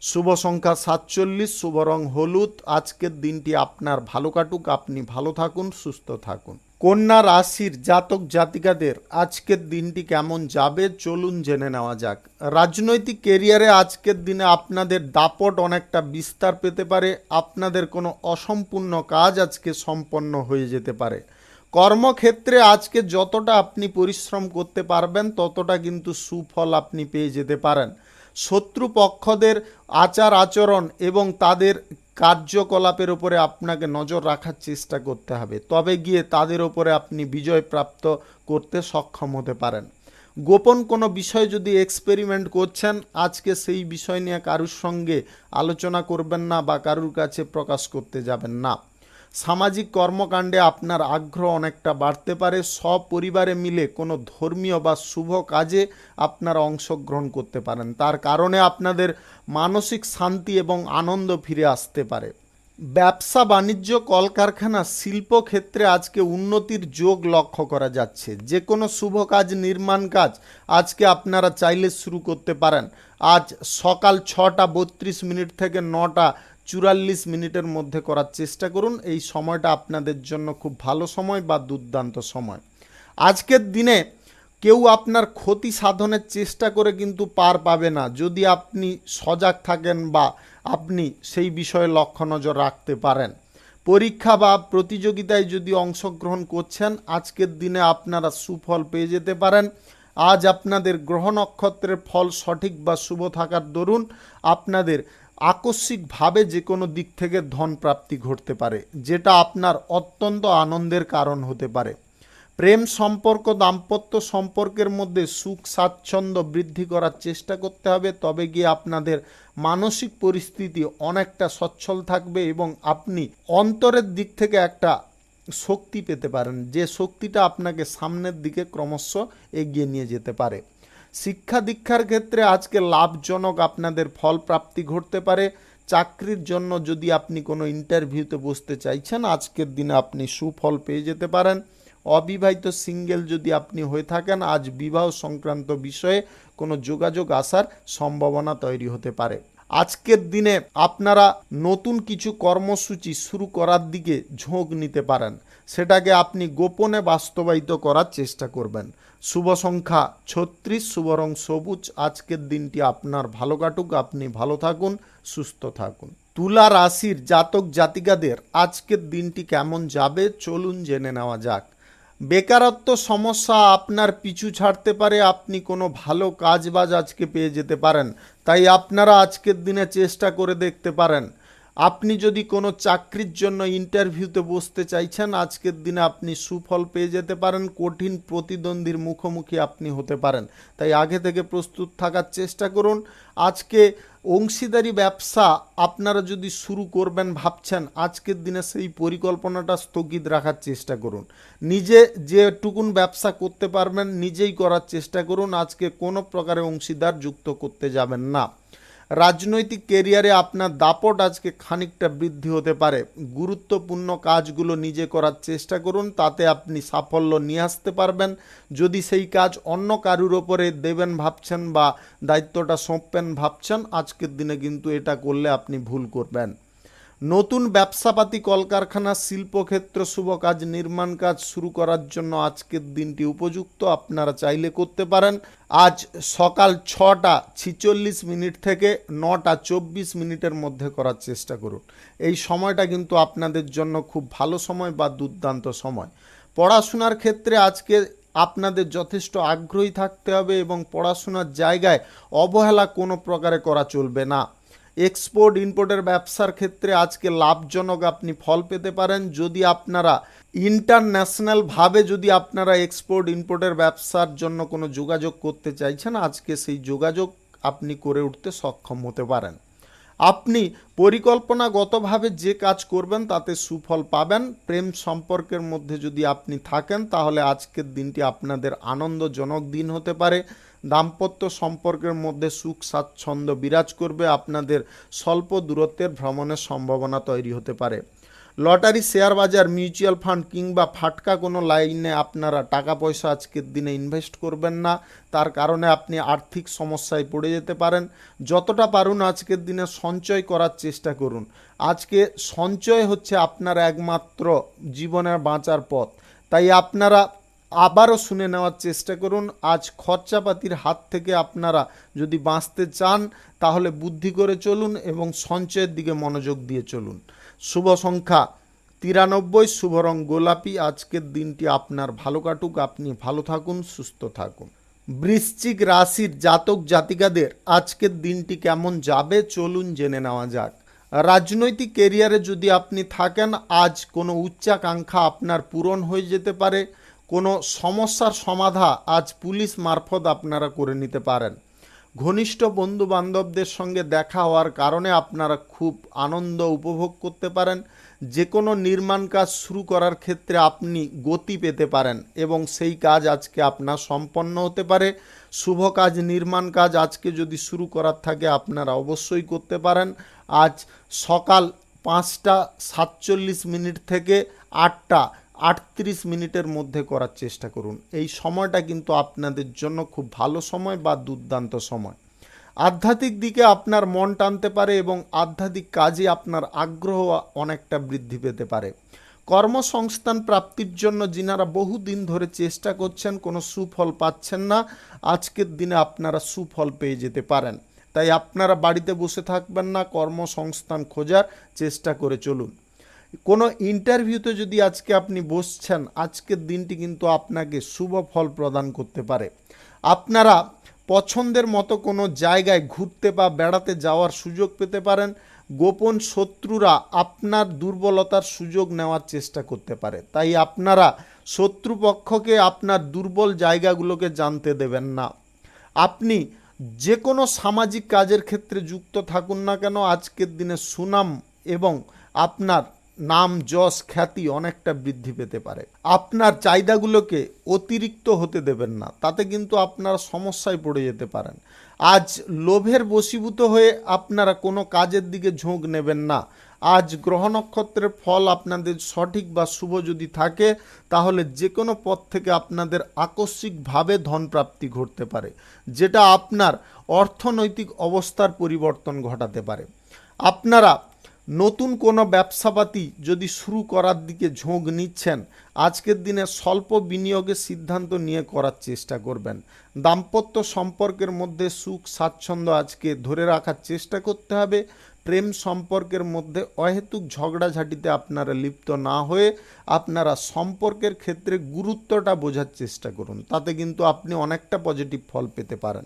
শুভ সংখ্যা 47, শুভ রং হলুদ। আজকের দিনটি আপনার ভালো কাটুক, আপনি ভালো থাকুন, সুস্থ থাকুন। কন্যা রাশির জাতক জাতিকাদের আজকের দিনটি কেমন যাবে চলুন জেনে নেওয়া যাক। রাজনৈতিক কেরিয়ারে আজকের দিনে আপনাদের দাপট অনেকটা বিস্তার পেতে পারে, আপনাদের কোনো অসম্পূর্ণ কাজ আজকে সম্পন্ন হয়ে যেতে পারে। কর্মক্ষেত্রে আজকে যতটা আপনি পরিশ্রম করতে পারবেন ততটা কিন্তু সুফল আপনি পেয়ে যেতে পারেন। শত্রুপক্ষদের আচার আচরণ এবং তাদের কার্যকলাপের উপরে আপনাকে নজর রাখার চেষ্টা করতে হবে, তবে গিয়ে তাদের উপরে আপনি বিজয় প্রাপ্ত করতে সক্ষম হতে পারেন। গোপন কোনো বিষয় যদি এক্সপেরিমেন্ট করছেন, আজকে সেই বিষয় নিয়ে কারুর সঙ্গে আলোচনা করবেন না বা কারুর কাছে প্রকাশ করতে যাবেন না। সামাজিক কর্মকাণ্ডে আপনার আগ্রহ অনেকটা বাড়তে পারে। সপরিবারে মিলে কোনো ধর্মীয় বা শুভ কাজে আপনারা অংশগ্রহণ করতে পারেন, তার কারণে আপনাদের মানসিক শান্তি এবং আনন্দ ফিরে আসতে পারে। ব্যবসা বাণিজ্য, কলকারখানা, শিল্পক্ষেত্রে আজকে উন্নতির যোগ লক্ষ্য করা যাচ্ছে। যে কোনো শুভ কাজ, নির্মাণ কাজ আজকে আপনারা চাইলে শুরু করতে পারেন। আজ সকাল 6:32 থেকে 9:44 মধ্যে করার চেষ্টা করুন। এই সময়টা আপনাদের জন্য খুব ভালো সময় বা দুর্দান্ত সময়। আজকের দিনে কেউ আপনার ক্ষতি সাধনের চেষ্টা করে কিন্তু পার পাবে না, যদি আপনি সজাগ থাকেন বা আপনি সেই বিষয়ে লক্ষ্য নজর রাখতে পারেন। পরীক্ষা বা প্রতিযোগিতায় যদি অংশগ্রহণ করছেন, আজকের দিনে আপনারা সুফল পেয়ে যেতে পারেন। আজ আপনাদের গ্রহ নক্ষত্রের ফল সঠিক বা শুভ থাকার দরুন আপনাদের আকস্মিকভাবে যে কোনো দিক থেকে ধন প্রাপ্তি ঘটতে পারে, যেটা আপনার অত্যন্ত আনন্দের কারণ হতে পারে। প্রেম সম্পর্ক, দাম্পত্য সম্পর্কের মধ্যে সুখ স্বাচ্ছন্দ্য বৃদ্ধি করার চেষ্টা করতে হবে, তবে গিয়ে আপনাদের মানসিক পরিস্থিতি অনেকটা সচ্ছল থাকবে এবং আপনি অন্তরের দিক থেকে একটা শক্তি পেতে পারেন, যে শক্তিটা আপনাকে সামনের দিকে ক্রমশ এগিয়ে নিয়ে যেতে পারে। শিক্ষা দীক্ষার ক্ষেত্রে আজকে লাভজনক আপনাদের ফল প্রাপ্তি ঘটতে পারে। চাকরির জন্য যদি আপনি কোনো ইন্টারভিউতে বসতে চাইছেন, আজকের দিনে আপনি সুফল পেয়ে যেতে পারেন। অবিবাহিত সিঙ্গেল যদি আপনি হয়ে থাকেন, আজ বিবাহ সংক্রান্ত বিষয়ে কোনো যোগাযোগ আসার সম্ভাবনা তৈরি হতে পারে। আজকের দিনে আপনারা নতুন কিছু কর্মসূচি শুরু করার দিকে ঝোঁক নিতে পারেন, সেটাকে আপনি গোপনে বাস্তবায়িত করার চেষ্টা করবেন। শুভ সংখ্যা 36, শুভ রং সবুজ। আজকের দিনটি আপনার ভালো কাটুক, আপনি ভালো থাকুন, সুস্থ থাকুন। তুলা রাশির জাতক জাতিকাদের আজকের দিনটি কেমন যাবে চলুন জেনে নেওয়া যাক। বেকারত্ব সমস্যা আপনার পিছু ছাড়তে পারে, আপনি কোনো ভালো কাজবাজ আজকে পেয়ে যেতে পারেন, তাই আপনারা আজকের দিনে চেষ্টা করে দেখতে পারেন। আপনি যদি কোনো চাকরির জন্য ইন্টারভিউতে বসতে চাইছেন, আজকের দিনে আপনি সুফল পেয়ে যেতে পারেন। কঠিন প্রতিদ্বন্দ্বীর মুখোমুখি আপনি হতে পারেন, তাই আগে থেকে প্রস্তুত থাকার চেষ্টা করুন। আজকে অংশীদারি ব্যবসা আপনারা যদি শুরু করবেন ভাবছেন, আজকের দিনে সেই পরিকল্পনাটা স্থগিত রাখার চেষ্টা করুন। নিজে যেটুকুন ব্যবসা করতে পারবেন নিজেই করার চেষ্টা করুন। আজকে কোনো প্রকারে অংশীদার যুক্ত করতে যাবেন না। রাজনৈতিক কেরিয়ারে আপনার দাপট আজকে খানিকটা বৃদ্ধি হতে পারে। গুরুত্বপূর্ণ কাজগুলো নিজে করার চেষ্টা করুন, তাতে আপনি সাফল্য নিয়ে আসতে পারবেন। যদি সেই কাজ অন্য কারুর ওপরে দেবেন ভাবছেন বা দায়িত্বটা সঁপবেন ভাবছেন, আজকের দিনে কিন্তু এটা করলে আপনি ভুল করবেন। নতুন ব্যবসাপাতি, কলকারখানা, শিল্পক্ষেত্র, শুভ কাজ, নির্মাণ কাজ শুরু করার জন্য আজকের দিনটি উপযুক্ত, আপনারা চাইলে করতে পারেন। আজ সকাল 6:46 থেকে 9:24 মধ্যে করার চেষ্টা করুন। এই সময়টা কিন্তু আপনাদের জন্য খুব ভালো সময় বা দুর্দান্ত সময়। পড়াশোনার ক্ষেত্রে আজকে আপনাদের যথেষ্ট আগ্রহী থাকতে হবে এবং পড়াশোনার জায়গায় অবহেলা কোনো প্রকারে করা চলবে না। এক্সপোর্ট ইম্পোর্টের ব্যবসার ক্ষেত্রে আজকে লাভজনক আপনি ফল পেতে পারেন। যদি আপনারা ইন্টারন্যাশনালভাবে যদি আপনারা এক্সপোর্ট ইম্পোর্টের ব্যবসার জন্য কোনো যোগাযোগ করতে চাইছেন, আজকে সেই যোগাযোগ আপনি করে উঠতে সক্ষম হতে পারেন। আপনি পরিকল্পনাগতভাবে যে কাজ করবেন তাতে সুফল পাবেন। প্রেম সম্পর্কের মধ্যে যদি আপনি থাকেন, তাহলে আজকের দিনটি আপনাদের আনন্দজনক দিন হতে পারে। দাম্পত্য সম্পর্কের মধ্যে সুখ স্বাচ্ছন্দ্য বিরাজ করবে, আপনাদের স্বল্প দূরত্বের ভ্রমণের সম্ভাবনা তৈরি হতে পারে। লটারি, শেয়ার বাজার, মিউচুয়াল ফান্ড কিংবা ফাটকা কোনো লাইনে আপনারা টাকা পয়সা আজকের দিনে ইনভেস্ট করবেন না, তার কারণে আপনি আর্থিক সমস্যায় পড়ে যেতে পারেন। যতটা পারুন আজকের দিনে সঞ্চয় করার চেষ্টা করুন। আজকে সঞ্চয় হচ্ছে আপনার একমাত্র জীবনের বাঁচার পথ, তাই আপনারা আবারও শুনে নেওয়ার চেষ্টা করুন। আজ খরচাপাতির হাত থেকে আপনারা যদি বাঁচতে চান তাহলে বুদ্ধি করে চলুন এবং সঞ্চয়ের দিকে মনোযোগ দিয়ে চলুন। শুভ সংখ্যা 93, শুভ রং গোলাপি। আজকের দিনটি আপনার ভালো কাটুক, আপনি ভালো থাকুন, সুস্থ থাকুন। বৃশ্চিক রাশির জাতক জাতিকাদের আজকের দিনটি কেমন যাবে চলুন জেনে নেওয়া যাক। রাজনৈতিক কেরিয়ারে যদি আপনি থাকেন, আজ কোনো উচ্চাকাঙ্ক্ষা আপনার পূরণ হয়ে যেতে পারে। কোনো সমস্যার সমাধা আজ পুলিশ মারফত আপনারা করে নিতে পারেন। ঘনিষ্ঠ বন্ধু বান্ধবদের সঙ্গে দেখা হওয়ার কারণে আপনারা খুব আনন্দ উপভোগ করতে পারেন। যে কোনো নির্মাণ কাজ শুরু করার ক্ষেত্রে আপনি গতি পেতে পারেন এবং সেই কাজ আজকে আপনার সম্পন্ন হতে পারে। শুভ কাজ, নির্মাণ কাজ আজকে যদি শুরু করার থাকে আপনারা অবশ্যই করতে পারেন। আজ সকাল 5:47 থেকে 8:38 মধ্যে করার চেষ্টা করুন। এই সময়টা কিন্তু আপনাদের জন্য খুব ভালো সময় বা দুর্দান্ত সময়। আধ্যাত্মিক দিকে আপনার মন টানতে পারে এবং আধ্যাত্মিক কাজে আপনার আগ্রহ অনেকটা বৃদ্ধি পেতে পারে। কর্মসংস্থান প্রাপ্তির জন্য যিনারা বহুদিন ধরে চেষ্টা করছেন, কোনো সুফল পাচ্ছেন না, আজকের দিনে আপনারা সুফল পেয়ে যেতে পারেন। তাই আপনারা বাড়িতে বসে থাকবেন না, কর্মসংস্থান খোঁজার চেষ্টা করে চলুন। কোনো ইন্টারভিউতে যদি আজকে আপনি বসছেন, আজকের দিনটি কিন্তু আপনাকে শুভ ফল প্রদান করতে পারে। আপনারা পছন্দের মতো কোনো জায়গায় ঘুরতে বা বেড়াতে যাওয়ার সুযোগ পেতে পারেন। গোপন শত্রুরা আপনার দুর্বলতার সুযোগ নেওয়ার চেষ্টা করতে পারে, তাই আপনারা শত্রুপক্ষকে আপনার দুর্বল জায়গাগুলোকে জানতে দেবেন না। আপনি যে কোনো সামাজিক কাজের ক্ষেত্রে যুক্ত থাকুন না কেন, আজকের দিনে সুনাম এবং আপনার নাম, যশ, খ্যাতি অনেকটা বৃদ্ধি পেতে পারে। আপনার চাহিদাগুলোকে অতিরিক্ত হতে দেবেন না, তাতে কিন্তু আপনারা সমস্যায় পড়ে যেতে পারেন। আজ লোভের বশীভূত হয়ে আপনারা কোনো কাজের দিকে ঝোঁক নেবেন না। আজ গ্রহ নক্ষত্রের ফল আপনাদের সঠিক বা শুভ যদি থাকে তাহলে যে কোনো পথ থেকে আপনাদের আকস্মিকভাবে ধনপ্রাপ্তি ঘটতে পারে, যেটা আপনার অর্থনৈতিক অবস্থার পরিবর্তন ঘটাতে পারে। আপনারা নতুন কোনো ব্যবসাপাতি যদি শুরু করার দিকে ঝোঁক নিচ্ছেন, আজকের দিনে স্বল্প বিনিয়োগের সিদ্ধান্ত নিয়ে করার চেষ্টা করবেন। দাম্পত্য সম্পর্কের মধ্যে সুখ স্বাচ্ছন্দ্য আজকে ধরে রাখার চেষ্টা করতে হবে। প্রেম সম্পর্কের মধ্যে অহেতুক ঝগড়াঝাটিতে আপনারা লিপ্ত না হয়ে আপনারা সম্পর্কের ক্ষেত্রে গুরুত্বটা বোঝার চেষ্টা করুন, তাতে কিন্তু আপনি অনেকটা পজিটিভ ফল পেতে পারেন।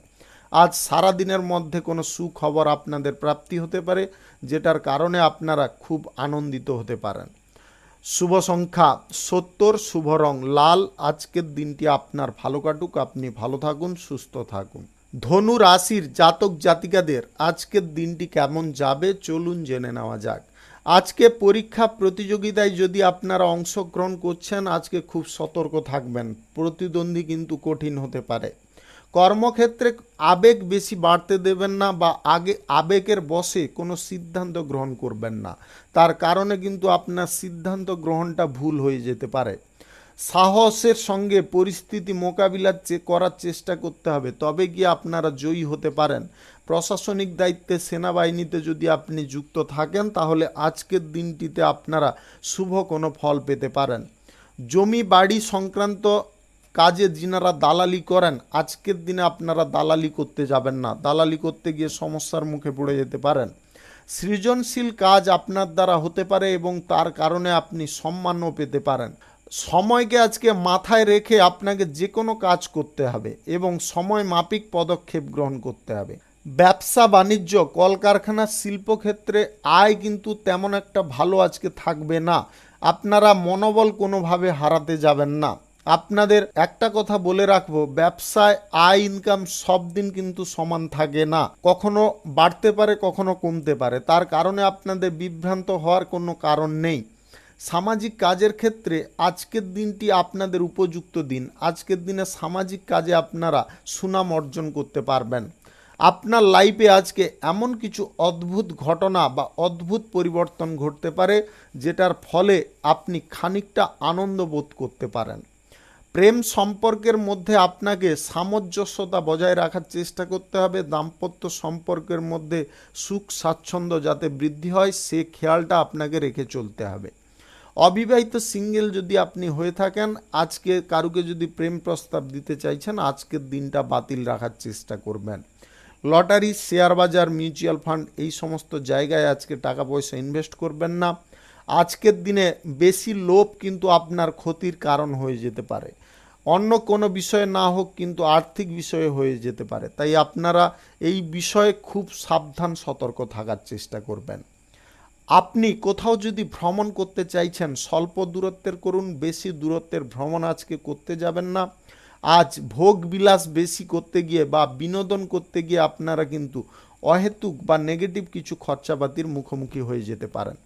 আজ সারা দিনের মধ্যে কোনো সুখবর আপনাদের প্রাপ্তি হতে পারে, যেটার কারণে আপনারা খুব আনন্দিত হতে পারেন। শুভ সংখ্যা 70, শুভ রং লাল। আজকের দিনটি আপনার ভালো কাটুক, আপনি ভালো থাকুন, সুস্থ থাকুন। ধনু রাশির জাতক জাতিকাদের আজকের দিনটি কেমন যাবে চলুন জেনে নেওয়া যাক। আজকে পরীক্ষা প্রতিযোগিতায় যদি আপনারা অংশগ্রহণ করছেন, আজকে খুব সতর্ক থাকবেন, প্রতিদ্বন্দ্বী কিন্তু কঠিন হতে পারে। কর্মক্ষেত্রে আবেগ বেশি বাড়তে দেবেন না বা আবেগের বশে কোনো সিদ্ধান্ত গ্রহণ করবেন না, তার কারণে কিন্তু আপনার সিদ্ধান্ত গ্রহণটা ভুল হয়ে যেতে পারে। সাহসের সঙ্গে পরিস্থিতি মোকাবিলা করার চেষ্টা করতে হবে, তবে গিয়ে আপনারা জয়ী হতে পারেন। প্রশাসনিক দায়িত্বে, সেনাবাহিনীতে যদি আপনি যুক্ত থাকেন তাহলে আজকের দিনটিতে আপনারা শুভ কোনো ফল পেতে পারেন। জমি বাড়ি সংক্রান্ত কাজে যিনারা দালালি করেন, আজকের দিনে আপনারা দালালি করতে যাবেন না, দালালি করতে গিয়ে সমস্যার মুখে পড়ে যেতে পারেন। সৃজনশীল কাজ আপনার দ্বারা হতে পারে এবং তার কারণে আপনি সম্মানও পেতে পারেন। সময়কে আজকে মাথায় রেখে আপনাকে যে কোনো কাজ করতে হবে এবং সময় মাফিক পদক্ষেপ গ্রহণ করতে হবে। ব্যবসা বাণিজ্য, কলকারখানা, শিল্পক্ষেত্রে আয় কিন্তু তেমন একটা ভালো আজকে থাকবে না। আপনারা মনোবল কোনোভাবে হারাতে যাবেন না। আপনাদের একটা কথা বলে রাখবো, ব্যবসায় আয় ইনকাম সব দিন কিন্তু সমান থাকে না, কখনো বাড়তে পারে, কখনো কমতে পারে, তার কারণে আপনাদের বিভ্রান্ত হওয়ার কোনো কারণ নেই। সামাজিক কাজের ক্ষেত্রে আজকের দিনটি আপনাদের উপযুক্ত দিন। আজকের দিনে সামাজিক কাজে আপনারা সুনাম অর্জন করতে পারবেন। আপনার লাইফে আজকে এমন কিছু অদ্ভুত ঘটনা বা অদ্ভুত পরিবর্তন ঘটতে পারে যেটার ফলে আপনি খানিকটা আনন্দ বোধ করতে পারেন। প্রেম সম্পর্কের মধ্যে আপনাকে সামঞ্জস্যতা বজায় রাখার চেষ্টা করতে হবে। দাম্পত্য সম্পর্কের মধ্যে সুখ স্বাচ্ছন্দ্য যাতে বৃদ্ধি হয় সে খেয়ালটা আপনাকে রেখে চলতে হবে। অবিবাহিত সিঙ্গেল যদি আপনি হয়ে থাকেন, আজকে কারুকে যদি প্রেম প্রস্তাব দিতে চাইছেন, আজকের দিনটা বাতিল রাখার চেষ্টা করবেন। লটারি, শেয়ার বাজার, মিউচুয়াল ফান্ড এই সমস্ত জায়গায় আজকে টাকা পয়সা ইনভেস্ট করবেন না। আজকের দিনে বেশি লোভ কিন্তু আপনার ক্ষতির কারণ হয়ে যেতে পারে। অন্য কোনো বিষয়ে না হোক কিন্তু আর্থিক বিষয়ে হয়ে যেতে পারে, তাই আপনারা এই বিষয়ে খুব সাবধান সতর্ক থাকার চেষ্টা করবেন। আপনি কোথাও যদি ভ্রমণ করতে চাইছেন, স্বল্প দূরত্বের করুন, বেশি দূরত্বের ভ্রমণ আজকে করতে যাবেন না। আজ ভোগ বিলাস বেশি করতে গিয়ে বা বিনোদন করতে গিয়ে আপনারা কিন্তু অহেতুক বা নেগেটিভ কিছু খরচাপাতির মুখোমুখি হয়ে যেতে পারেন।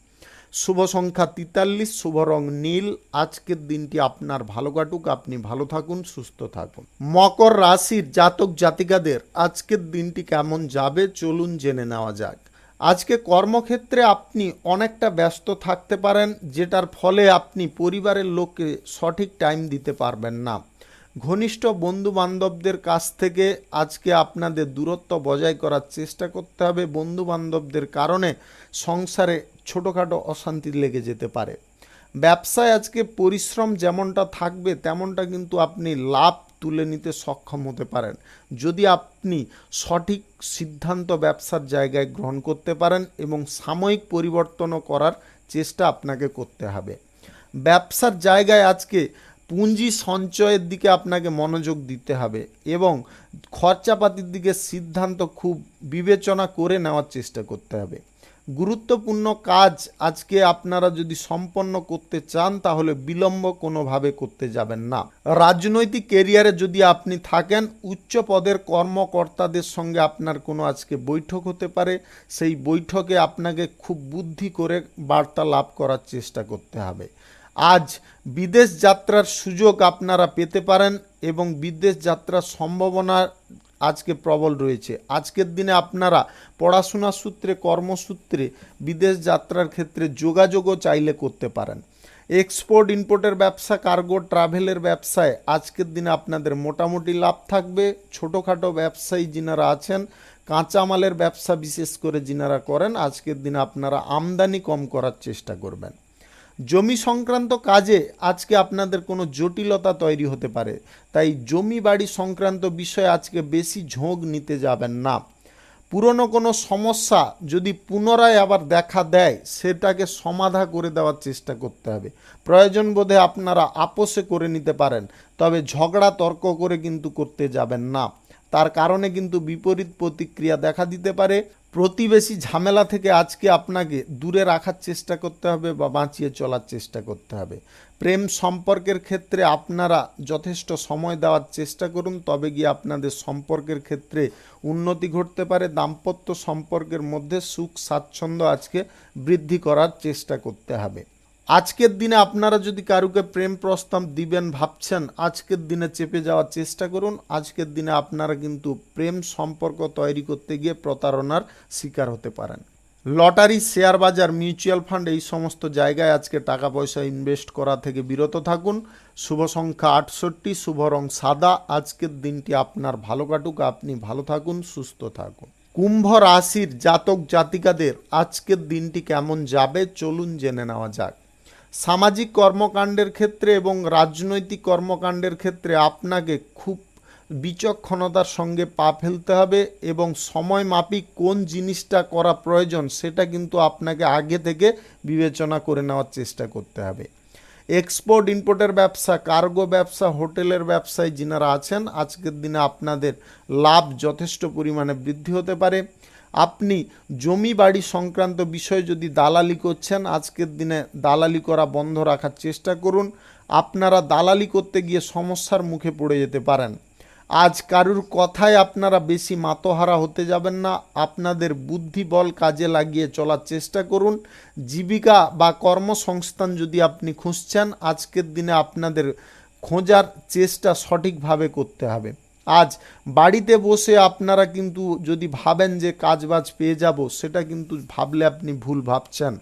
শুভ সংখ্যা 43, শুভ রং নীল। আজকের দিনটি আপনার ভালো কাটুক, আপনি ভালো থাকুন, সুস্থ থাকুন। মকর রাশির জাতক জাতিকাদের আজকের দিনটি কেমন যাবে চলুন জেনে নেওয়া যাক। আজকে কর্মক্ষেত্রে আপনি অনেকটা ব্যস্ত থাকতে পারেন, যেটার ফলে আপনি পরিবারের লোককে সঠিক টাইম দিতে পারবেন না। ঘনিষ্ঠ বন্ধু বান্ধবদের কাছ থেকে আজকে আপনাদের দূরত্ব বজায় করার চেষ্টা করতে হবে। বন্ধু বান্ধবদের কারণে সংসারে ছোটোখাটো অশান্তি লেগে যেতে পারে। ব্যবসায় আজকে পরিশ্রম যেমনটা থাকবে তেমনটা কিন্তু আপনি লাভ তুলে নিতে সক্ষম হতে পারেন যদি আপনি সঠিক সিদ্ধান্ত ব্যবসার জায়গায় গ্রহণ করতে পারেন এবং সাময়িক পরিবর্তনও করার চেষ্টা আপনাকে করতে হবে। ব্যবসার জায়গায় আজকে পুঁজি সঞ্চয়ের দিকে আপনাকে মনোযোগ দিতে হবে এবং খরচাপাতির দিকে সিদ্ধান্ত খুব বিবেচনা করে নেওয়ার চেষ্টা করতে হবে। গুরুত্বপূর্ণ কাজ আজকে আপনারা যদি সম্পন্ন করতে চান তাহলে বিলম্ব কোনোভাবে করতে যাবেন না। রাজনৈতিক ক্যারিয়ারে যদি আপনি থাকেন, উচ্চ পদের কর্মকর্তাদের সঙ্গে আপনার কোনো আজকে বৈঠক হতে পারে। সেই বৈঠকে আপনাকে খুব বুদ্ধি করে বার্তা লাভ করার চেষ্টা করতে হবে। আজ বিদেশ যাত্রার সুযোগ আপনারা পেতে পারেন এবং বিদেশ যাত্রার সম্ভাবনা আজকে প্রবল রয়েছে। আজকের দিনে আপনারা পড়াশোনা সূত্রে, কর্মসূত্রে বিদেশ যাত্রার ক্ষেত্রে যোগাযোগও চাইলে করতে পারেন। এক্সপোর্ট ইম্পোর্টের ব্যবসা, কার্গো ট্রাভেলের ব্যবসায় আজকের দিনে আপনাদের মোটামুটি লাভ থাকবে। ছোটোখাটো ব্যবসায়ী যিনারা আছেন, কাঁচামালের ব্যবসা বিশেষ করে যিনারা করেন, আজকের দিনে আপনারা আমদানি কম করার চেষ্টা করবেন। জমি সংক্রান্ত কাজে আজকে আপনাদের কোনো জটিলতা তৈরি হতে পারে, তাই জমি বাড়ি সংক্রান্ত বিষয়ে আজকে বেশি ঝোঁক নিতে যাবেন না। পুরনো কোনো সমস্যা যদি পুনরায় আবার দেখা দেয় সেটাকে সমাধা করে দেওয়ার চেষ্টা করতে হবে। প্রয়োজন বোধে আপনারা আপোষে করে নিতে পারেন, তবে ঝগড়া তর্ক করে কিন্তু করতে যাবেন না। তার কারণে কিন্তু বিপরীত প্রতিক্রিয়া দেখা দিতে পারে। প্রতিবেশী ঝামেলা থেকে আজকে আপনাকে দূরে রাখার চেষ্টা করতে হবে বা বাঁচিয়ে চলার চেষ্টা করতে হবে। প্রেম সম্পর্কের ক্ষেত্রে আপনারা যথেষ্ট সময় দেওয়ার চেষ্টা করুন, তবে গিয়ে আপনাদের সম্পর্কের ক্ষেত্রে উন্নতি ঘটতে পারে। দাম্পত্য সম্পর্কের মধ্যে সুখ স্বাচ্ছন্দ্য আজকে বৃদ্ধি করার চেষ্টা করতে হবে। আজকের দিনে আপনারা যদি কারুকে প্রেম প্রস্তাব দিবেন ভাবছেন, আজকের দিনে চেপে যাওয়ার চেষ্টা করুন। আজকের দিনে আপনারা কিন্তু প্রেম সম্পর্ক তৈরি করতে গিয়ে প্রতারণার শিকার হতে পারেন। লটারি, শেয়ার বাজার, মিউচুয়াল ফান্ড এই সমস্ত জায়গায় আজকে টাকা পয়সা ইনভেস্ট করা থেকে বিরত থাকুন। শুভ সংখ্যা 68, শুভ রং সাদা। আজকের দিনটি আপনার ভালো কাটুক, আপনি ভালো থাকুন, সুস্থ থাকুন। কুম্ভ রাশির জাতক জাতিকাদের আজকের দিনটি কেমন যাবে চলুন জেনে নেওয়া যাক। সামাজিক কর্মকাণ্ডের ক্ষেত্রে এবং রাজনৈতিক কর্মকাণ্ডের ক্ষেত্রে আপনাকে খুব বিচক্ষণতার সঙ্গে পা ফেলতে হবে এবং সময় মাফিক কোন জিনিসটা করা প্রয়োজন সেটা কিন্তু আপনাকে আগে থেকে বিবেচনা করে নেওয়ার চেষ্টা করতে হবে। এক্সপোর্ট ইম্পোর্টের ব্যবসা, কার্গো ব্যবসা, হোটেলের ব্যবসায় যিনারা আছেন, আজকের দিনে আপনাদের লাভ যথেষ্ট পরিমাণে বৃদ্ধি হতে পারে। আপনি জমি বাড়ি সংক্রান্ত বিষয়ে যদি দালালি করছেন, আজকের দিনে দালালি করা বন্ধ রাখার চেষ্টা করুন। আপনারা দালালি করতে গিয়ে সমস্যার মুখে পড়ে যেতে পারেন। আজ কারুর কথায় আপনারা বেশি মাতোহারা হতে যাবেন না, আপনাদের বুদ্ধি বল কাজে লাগিয়ে চলার চেষ্টা করুন। জীবিকা বা কর্মসংস্থান যদি আপনি খুঁজছেন, আজকের দিনে আপনাদের খোঁজার চেষ্টা সঠিকভাবে করতে হবে। আজ বাড়িতে বসে আপনারা কিন্তু যদি ভাবেন যে কাজবাজ পেয়ে যাব, সেটা কিন্তু ভাবলে আপনি ভুল ভাবছেন।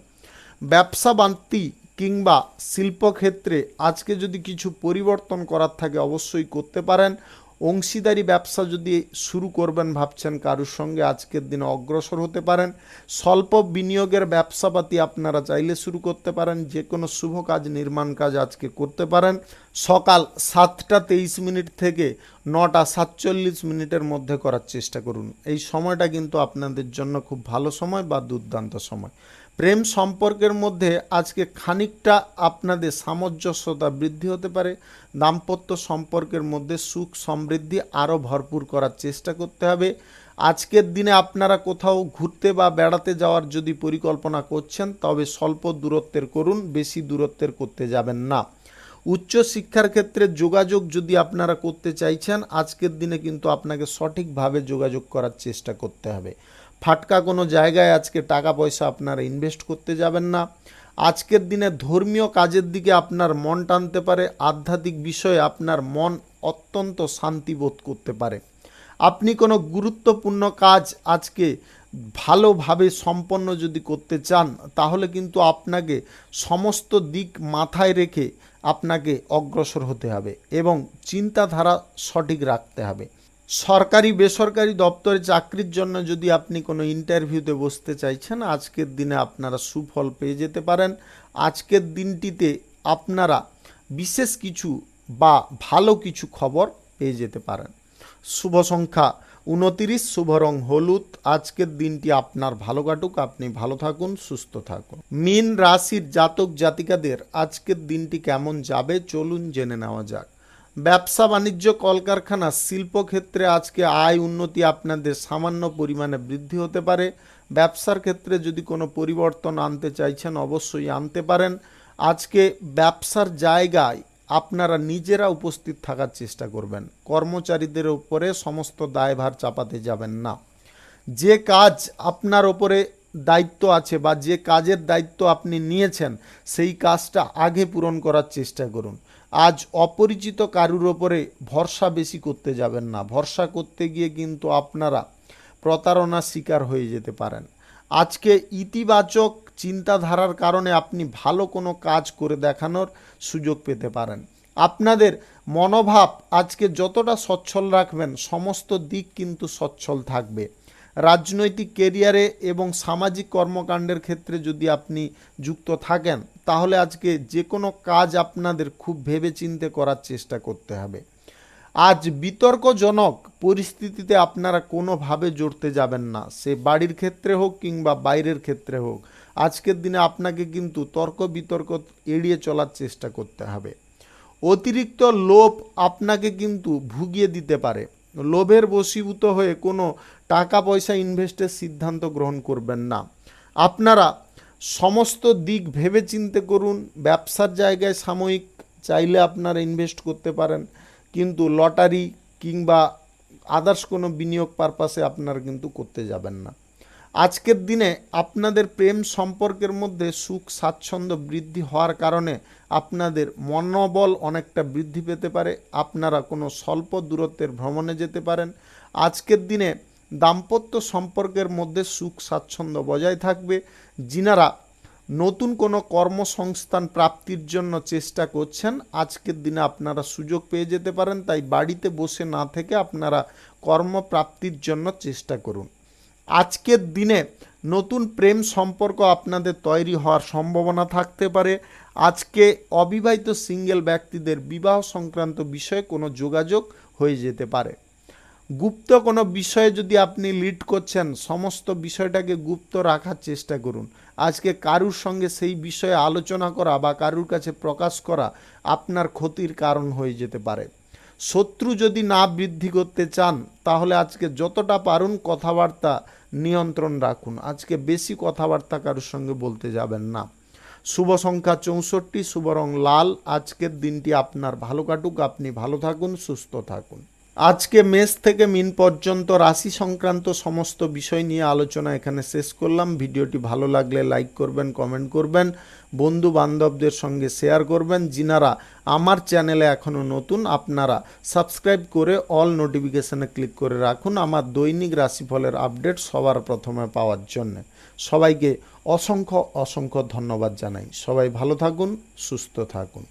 ব্যবসা বাণিজ্য কিংবা শিল্পক্ষেত্রে আজকে যদি কিছু পরিবর্তন করার থাকে অবশ্যই করতে পারেন। অংশীদারি ব্যবসা যদি শুরু করবেন ভাবছেন কারুর সঙ্গে, আজকের দিনে অগ্রসর হতে পারেন। স্বল্প বিনিয়োগের ব্যবসাপাতি আপনারা চাইলে শুরু করতে পারেন। যে কোনো শুভ কাজ, নির্মাণ কাজ আজকে করতে পারেন। সকাল 7টা 23 থেকে 9টা 47 মধ্যে করার চেষ্টা করুন। এই সময়টা কিন্তু আপনাদের জন্য খুব ভালো সময় বা দুর্দান্ত সময়। প্রেম সম্পর্কের মধ্যে আজকে খানিকটা আপনাদের সামঞ্জস্যতা বৃদ্ধি হতে পারে। দাম্পত্য সম্পর্কের মধ্যে সুখ সমৃদ্ধি আরও ভরপুর করার চেষ্টা করতে হবে। আজকের দিনে আপনারা কোথাও ঘুরতে বা বেড়াতে যাওয়ার যদি পরিকল্পনা করছেন, তবে স্বল্প দূরত্বের করুন, বেশি দূরত্বের করতে যাবেন না। উচ্চ শিক্ষার ক্ষেত্রে যোগাযোগ যদি আপনারা করতে চাইছেন, আজকের দিনে কিন্তু আপনাকে সঠিকভাবে যোগাযোগ করার চেষ্টা করতে হবে। ফাটকা কোনো জায়গায় আজকে টাকা পয়সা আপনারা ইনভেস্ট করতে যাবেন না। আজকের দিনে ধর্মীয় কাজের দিকে আপনার মন টানতে পারে। আধ্যাত্মিক বিষয়ে আপনার মন অত্যন্ত শান্তি বোধ করতে পারে। আপনি কোনো গুরুত্বপূর্ণ কাজ আজকে ভালোভাবে সম্পন্ন যদি করতে চান, তাহলে কিন্তু আপনাকে সমস্ত দিক মাথায় রেখে আপনাকে অগ্রসর হতে হবে এবং চিন্তাধারা সঠিক রাখতে হবে। সরকারি বেসরকারি দপ্তরে চাকরির জন্য যদি আপনি কোনো ইন্টারভিউতে বসতে চাইছেন, আজকের দিনে আপনারা সুফল পেয়ে যেতে পারেন। আজকের দিনটিতে আপনারা বিশেষ কিছু বা ভালো কিছু খবর পেয়ে যেতে পারেন। শুভ সংখ্যা 29, শুভ রং হলুদ। আজকের দিনটি আপনার ভালো কাটুক, আপনি ভালো থাকুন, সুস্থ থাকুন। মীন রাশির জাতক জাতিকাদের আজকের দিনটি কেমন যাবে চলুন জেনে নেওয়া যাক। ব্যবসা বাণিজ্য, কলকারখানা, শিল্পক্ষেত্রে আজকে আয় উন্নতি আপনাদের সামান্য পরিমাণে বৃদ্ধি হতে পারে। ব্যবসার ক্ষেত্রে যদি কোনো পরিবর্তন আনতে চাইছেন অবশ্যই আনতে পারেন। আজকে ব্যবসার জায়গায় আপনারা নিজেরা উপস্থিত থাকার চেষ্টা করবেন। কর্মচারীদের উপরে সমস্ত দায়ভার চাপাতে যাবেন না। যে কাজ আপনার ওপরে দায়িত্ব আছে বা যে কাজের দায়িত্ব আপনি নিয়েছেন, সেই কাজটা আগে পূরণ করার চেষ্টা করুন। আজ অপরিচিত কারুর ওপরে ভরসা বেশি করতে যাবেন না। ভরসা করতে গিয়ে কিন্তু আপনারা প্রতারণার শিকার হয়ে যেতে পারেন। আজকে ইতিবাচক চিন্তাধারার কারণে আপনি ভালো কোনো কাজ করে দেখানোর সুযোগ পেতে পারেন। আপনাদের মনোভাব আজকে যতটা সচ্ছল রাখবেন, সমস্ত দিক কিন্তু সচ্ছল থাকবে। রাজনৈতিক কেরিয়ারে এবং সামাজিক কর্মকাণ্ডের ক্ষেত্রে যদি আপনি যুক্ত থাকেন, তাহলে আজকে যে কোনো কাজ আপনাদের খুব ভেবেচিন্তে করার চেষ্টা করতে হবে। আজ বিতর্কজনক পরিস্থিতিতে আপনারা কোনোভাবে জড়তে যাবেন না, সে বাড়ির ক্ষেত্রে হোক কিংবা বাইরের ক্ষেত্রে হোক। আজকের দিনে আপনাকে কিন্তু তর্ক বিতর্ক এড়িয়ে চলার চেষ্টা করতে হবে। অতিরিক্ত লোভ আপনাকে কিন্তু ভুগিয়ে দিতে পারে। লোভের বশীভূত হয়ে কোনো টাকা পয়সা ইনভেস্টের সিদ্ধান্ত গ্রহণ করবেন না। আপনারা সমস্ত দিক ভেবেচিন্তে করুন। ব্যবসার জায়গায় সাময়িক চাইলে আপনারা ইনভেস্ট করতে পারেন, কিন্তু লটারি কিংবা আদার্স কোনো বিনিয়োগ পারপাসে আপনারা কিন্তু করতে যাবেন না। আজকের দিনে আপনাদের প্রেম সম্পর্কের মধ্যে সুখ স্বাচ্ছন্দ্য বৃদ্ধি হওয়ার কারণে আপনাদের মনোবল অনেকটা বৃদ্ধি পেতে পারে। আপনারা কোনো স্বল্প দূরত্বের ভ্রমণে যেতে পারেন। আজকের দিনে দাম্পত্য সম্পর্কের মধ্যে সুখ স্বাচ্ছন্দ্য বজায় থাকবে। যিনারা নতুন কোনো কর্মসংস্থান প্রাপ্তির জন্য চেষ্টা করছেন, আজকের দিনে আপনারা সুযোগ পেয়ে যেতে পারেন। তাই বাড়িতে বসে না থেকে আপনারা কর্মপ্রাপ্তির জন্য চেষ্টা করুন। আজকের দিনে নতুন প্রেম সম্পর্ক আপনাদের তৈরি হওয়ার সম্ভাবনা থাকতে পারে। আজকে অবিবাহিত সিঙ্গেল ব্যক্তিদের বিবাহ সংক্রান্ত বিষয়ে কোনো যোগাযোগ হয়ে যেতে পারে। গুপ্ত কোনো বিষয়ে যদি আপনি লিড করছেন, সমস্ত বিষয়টাকে গুপ্ত রাখার চেষ্টা করুন। আজকে কারুর সঙ্গে সেই বিষয়ে আলোচনা করা বা কারুর কাছে প্রকাশ করা আপনার ক্ষতির কারণ হয়ে যেতে পারে। শত্রু যদি না বৃদ্ধি করতে চান, তাহলে আজকে যতটা পারুন কথাবার্তা নিয়ন্ত্রণ রাখুন। আজকে বেশি কথাবার্তা কারুর সঙ্গে বলতে যাবেন না। শুভ সংখ্যা 64, শুভ রং লাল। আজকের দিনটি আপনার ভালো কাটুক, আপনি ভালো থাকুন, সুস্থ থাকুন। আজকে মেষ থেকে মিন পর্যন্ত রাশি সংক্রান্ত সমস্ত বিষয় নিয়ে আলোচনা এখানে শেষ করলাম। ভিডিওটি ভালো লাগলে লাইক করবেন, কমেন্ট করবেন, বন্ধু বান্ধবদের সঙ্গে শেয়ার করবেন। যিনারা আমার চ্যানেলে এখনও নতুন আপনারা সাবস্ক্রাইব করে অল নোটিফিকেশানে ক্লিক করে রাখুন আমার দৈনিক রাশিফলের আপডেট সবার প্রথমে পাওয়ার জন্য। সবাইকে অসংখ্য অসংখ্য ধন্যবাদ জানাই। সবাই ভালো থাকুন, সুস্থ থাকুন।